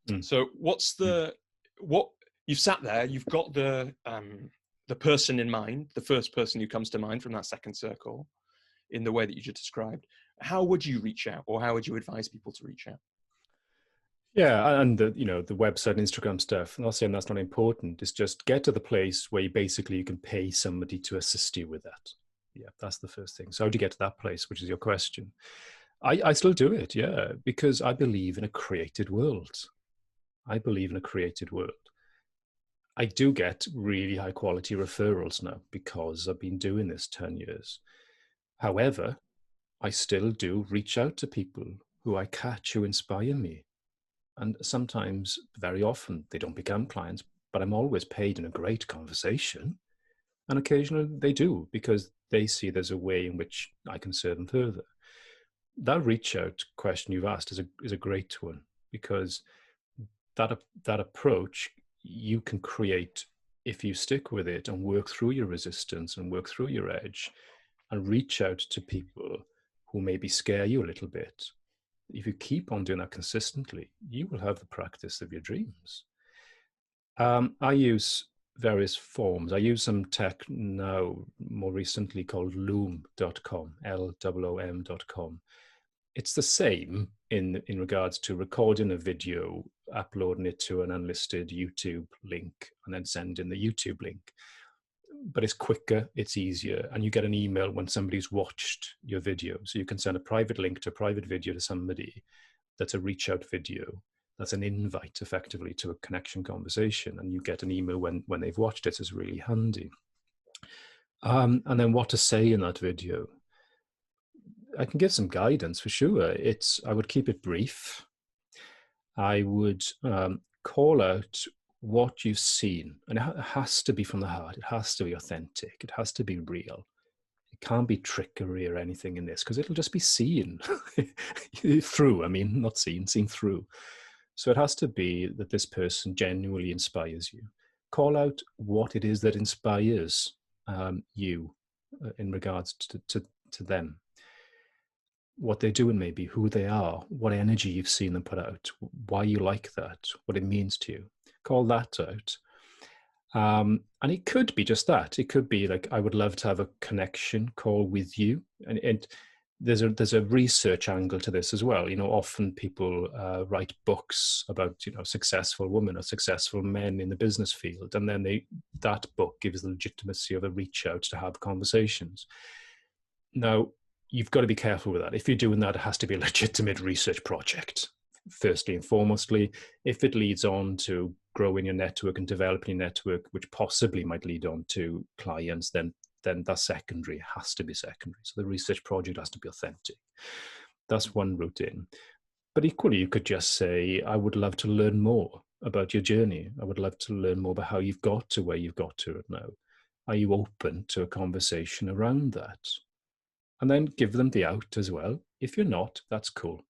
Mm. So what you've sat there, you've got the person in mind, the first person who comes to mind from that second circle in the way that you just described. How would you reach out, or how would you advise people to reach out? Yeah, and the the website and Instagram stuff. I'm not saying that's not important. It's just get to the place where you can pay somebody to assist you with that. Yeah, that's the first thing. So how do you get to that place, which is your question? I still do it, yeah, because I believe in a created world. I believe in a created world. I do get really high quality referrals now because I've been doing this 10 years. However, I still do reach out to people who I catch who inspire me. And sometimes, very often, they don't become clients, but I'm always paid in a great conversation. And occasionally they do because they see there's a way in which I can serve them further. That reach out question you've asked is a great one because that approach you can create if you stick with it and work through your resistance and work through your edge and reach out to people who maybe scare you a little bit. If you keep on doing that consistently, you will have the practice of your dreams. I use various forms. I use some tech now, more recently called loom.com, Loom.com. It's the same in regards to recording a video, uploading it to an unlisted YouTube link, and then sending the YouTube link. But it's quicker, it's easier, and you get an email when somebody's watched your video. So you can send a private link to a private video to somebody that's a reach out video. That's an invite effectively to a connection conversation, and you get an email when they've watched it. So it's really handy. And then what to say in that video. I can give some guidance for sure. I would keep it brief. I would call out what you've seen, and it has to be from the heart. It has to be authentic. It has to be real. It can't be trickery or anything in this because it'll just be seen through. I mean, not seen through. So it has to be that this person genuinely inspires you. Call out what it is that inspires you in regards to them. What they're doing, maybe who they are, what energy you've seen them put out, why you like that, what it means to you. Call that out. And it could be just that. It could be like, I would love to have a connection call with you. And there's a research angle to this as well. Often people write books about, successful women or successful men in the business field. And then that book gives the legitimacy of a reach out to have conversations. Now, you've got to be careful with that. If you're doing that, it has to be a legitimate research project, firstly and foremostly. If it leads on to growing your network and developing your network, which possibly might lead on to clients, then that's secondary. It has to be secondary. So the research project has to be authentic. That's one route in. But equally, you could just say, I would love to learn more about your journey. I would love to learn more about how you've got to where you've got to now. Are you open to a conversation around that? And then give them the out as well. If you're not, that's cool.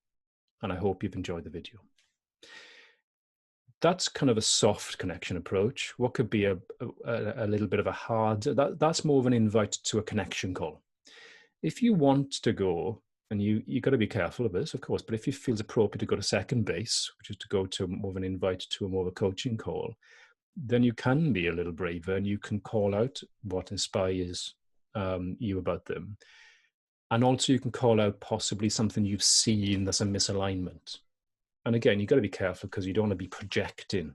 And I hope you've enjoyed the video. That's kind of a soft connection approach. What could be a little bit of a hard, that's more of an invite to a connection call. If you want to go, and you got to be careful of this, of course, but if it feels appropriate to go to second base, which is to go to more of an invite to more of a coaching call, then you can be a little braver and you can call out what inspires you about them. And also you can call out possibly something you've seen that's a misalignment. And again, you've got to be careful because you don't want to be projecting.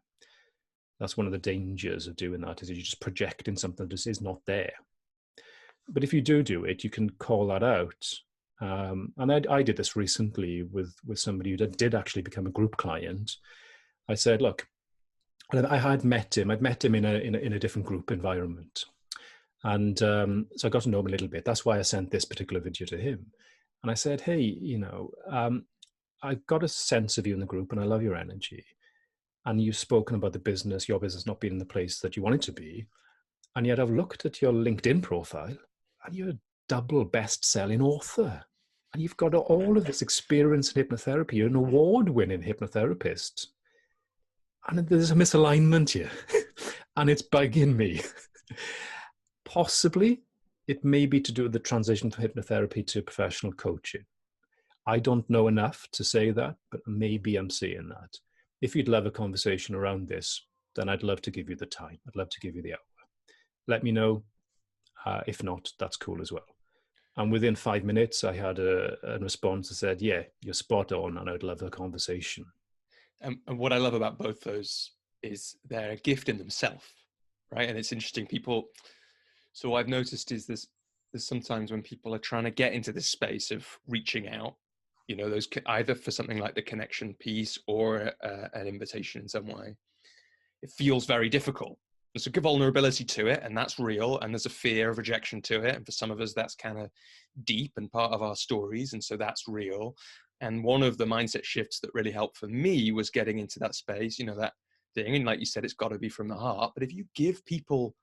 That's one of the dangers of doing that, is you're just projecting something that just is not there. But if you do it, you can call that out. And I did this recently with somebody who did actually become a group client. I said, look, I had met him. I'd met him in a different group environment. And so I got to know him a little bit. That's why I sent this particular video to him. And I said, hey, I got a sense of you in the group and I love your energy. And you've spoken about your business not being in the place that you want it to be. And yet I've looked at your LinkedIn profile and you're a double best-selling author. And you've got all of this experience in hypnotherapy. You're an award-winning hypnotherapist. And there's a misalignment here. And it's bugging me. Possibly, it may be to do with the transition from hypnotherapy to professional coaching. I don't know enough to say that, but maybe I'm seeing that. if you'd love a conversation around this, then I'd love to give you the time. I'd love to give you the hour. Let me know. If not, that's cool as well. And within 5 minutes, I had a response that said, yeah, you're spot on, and I'd love a conversation. And what I love about both those is they're a gift in themselves, right? And it's interesting. People, so what I've noticed is there's sometimes when people are trying to get into this space of reaching out, you know, those either for something like the connection piece or an invitation in some way, it feels very difficult. There's a vulnerability to it, and that's real. And there's a fear of rejection to it. And for some of us, that's kind of deep and part of our stories. And so that's real. And one of the mindset shifts that really helped for me was getting into that space, you know, that thing. And like you said, it's got to be from the heart. But if you give people,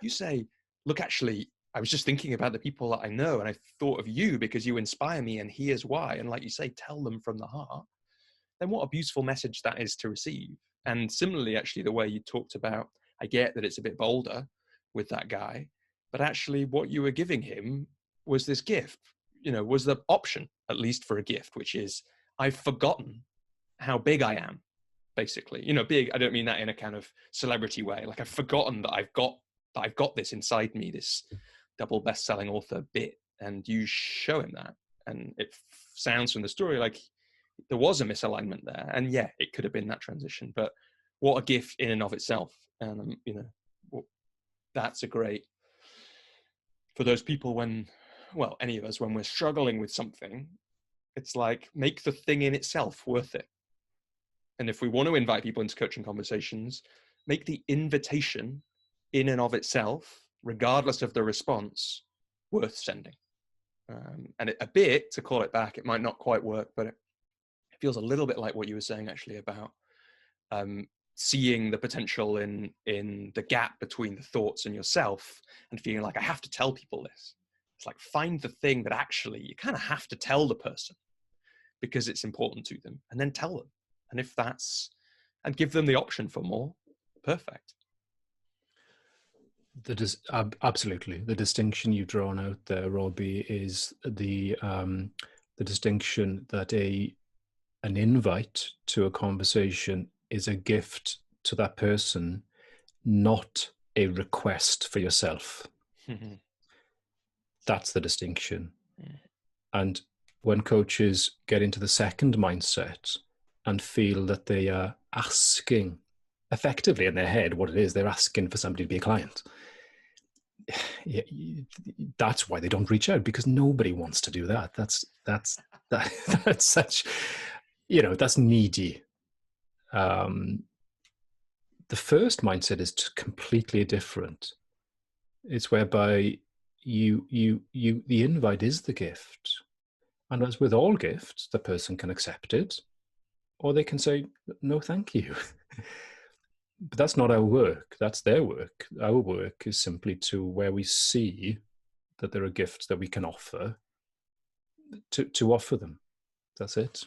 you say, look, actually, I was just thinking about the people that I know, and I thought of you because you inspire me, and here's why. And like you say, tell them from the heart. Then what a beautiful message that is to receive. And similarly, actually, the way you talked about, I get that it's a bit bolder with that guy, but actually what you were giving him was this gift, you know, was the option, at least for a gift, which is, I've forgotten how big I am, basically. You know, big, I don't mean that in a kind of celebrity way. Like, I've forgotten that I've got this inside me, this double best-selling author bit, and you show him that. And it sounds from the story like there was a misalignment there. And yeah, it could have been that transition, but what a gift in and of itself. And, you know, that's a great, for those people when, well, any of us, when we're struggling with something, it's like, make the thing in itself worth it. And if we want to invite people into coaching conversations, make the invitation in and of itself, regardless of the response, worth sending. And a bit, to call it back, it might not quite work, but it feels a little bit like what you were saying actually about seeing the potential in the gap between the thoughts and yourself, and feeling like, I have to tell people this. It's like, find the thing that actually you kind of have to tell the person because it's important to them, and then tell them. And if that's, and give them the option for more, perfect. Absolutely. The distinction you've drawn out there, Robbie, is the distinction that an invite to a conversation is a gift to that person, not a request for yourself. That's the distinction. And when coaches get into the second mindset and feel that they are asking, effectively in their head, what it is, they're asking for somebody to be a client. That's why they don't reach out, because nobody wants to do that. That's such, you know, that's needy. The first mindset is completely different. It's whereby the invite is the gift, and as with all gifts, the person can accept it, or they can say no, thank you. But that's not our work. That's their work. Our work is simply to, where we see that there are gifts that we can offer, to offer them. That's it.